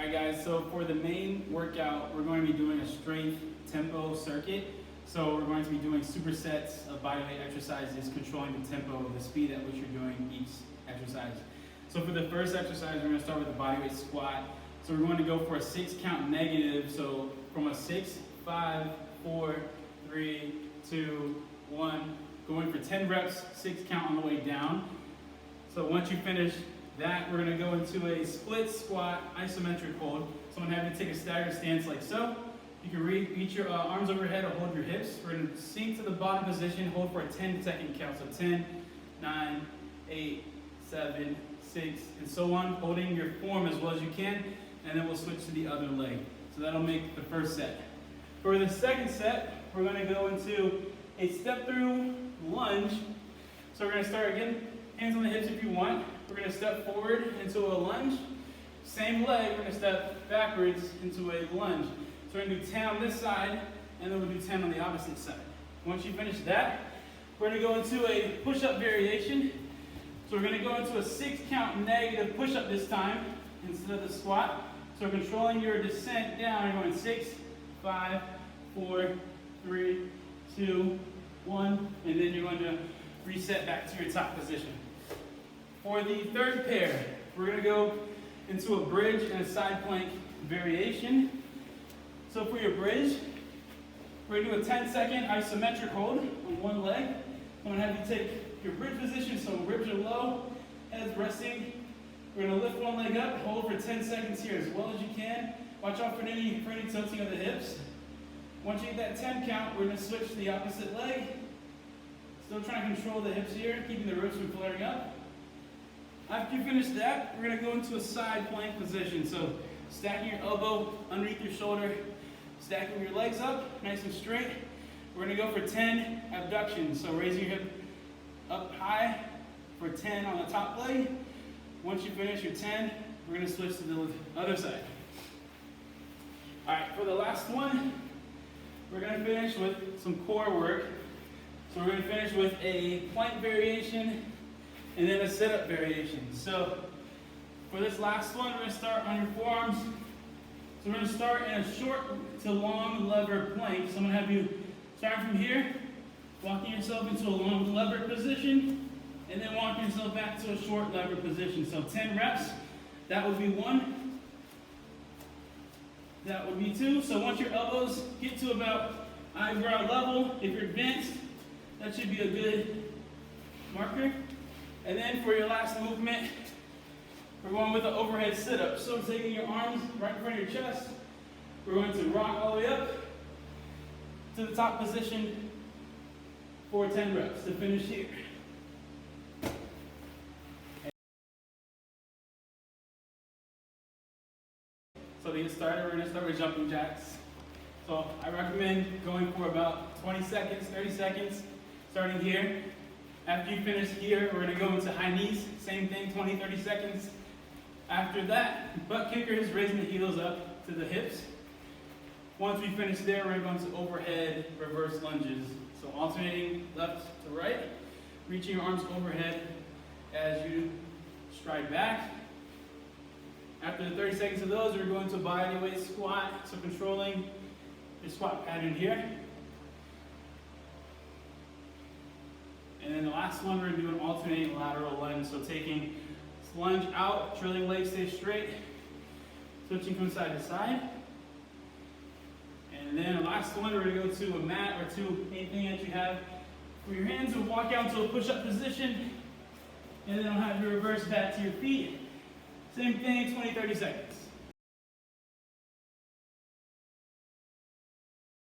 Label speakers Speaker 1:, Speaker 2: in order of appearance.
Speaker 1: Alright guys, so for the main workout, we're going to be doing a strength tempo circuit. So we're going to be doing supersets of bodyweight exercises, controlling the tempo, the speed at which you're doing each exercise. So for the first exercise, we're going to start with the bodyweight squat. So we're going to go for a 6 count negative. So from a 6, 5, 4, 3, 2, 1, going for 10 reps, 6 count on the way down. So once you finish that, we're going to go into a split squat isometric hold. So I'm going to have you take a staggered stance like so. You can reach your arms overhead or hold your hips. We're going to sink to the bottom position, hold for a 10-second count. So 10, 9, 8, 7, 6, and so on, holding your form as well as you can, and then we'll switch to the other leg. So that'll make the first set. For the second set, we're going to go into a step through lunge. So we're going to start again, hands on the hips if you want. We're going to step forward into a lunge. Same leg, we're going to step backwards into a lunge. So we're going to do 10 on this side, and then we'll do 10 on the opposite side. Once you finish that, we're going to go into a push-up variation. So we're going to go into a 6 count negative push-up this time instead of the squat. So we're controlling your descent down. You're going 6, 5, 4, 3, 2, 1, and then you're going to reset back to your top position. For the third pair, we're going to go into a bridge and a side plank variation. So for your bridge, we're going to do a 10-second isometric hold on one leg. I'm going to have you take your bridge position, so ribs are low, head's resting. We're going to lift one leg up, hold for 10 seconds here as well as you can. Watch out for any tilting of the hips. Once you get that 10 count, we're going to switch to the opposite leg. Still trying to control the hips here, keeping the ribs from flaring up. After you finish that, we're going to go into a side plank position. So stacking your elbow underneath your shoulder, stacking your legs up, nice and straight. We're going to go for 10 abductions. So raising your hip up high for 10 on the top leg. Once you finish your 10, we're going to switch to the other side. All right, for the last one, we're going to finish with some core work. So we're going to finish with a plank variation and then a sit-up variation. So for this last one, we're going to start on your forearms. So we're going to start in a short to long lever plank. So I'm going to have you start from here, walking yourself into a long lever position, and then walking yourself back to a short lever position. So 10 reps, that would be 1. That would be 2. So once your elbows get to about eyebrow level, if you're advanced, that should be a good marker. And then for your last movement, we're going with the overhead sit-up. So taking your arms right in front of your chest, we're going to rock all the way up to the top position for 10 reps to finish here. So to get started, we're going to start with jumping jacks. So I recommend going for about 20 seconds, 30 seconds, starting here. After you finish here, we're going to go into high knees. Same thing, 20, 30 seconds. After that, butt kicker is raising the heels up to the hips. Once we finish there, we're going to go into overhead reverse lunges. So alternating left to right, reaching your arms overhead as you stride back. After the 30 seconds of those, we're going to a bodyweight squat. So controlling your squat pattern here. And then the last one, we're going to do an alternating lateral lunge. So taking lunge out, trailing leg stays straight, switching from side to side. And then the last one, we're going to go to a mat or to anything that you have. For your hands, we'll walk out to a push-up position, and then I'll have you reverse back to your feet. Same thing, 20, 30 seconds.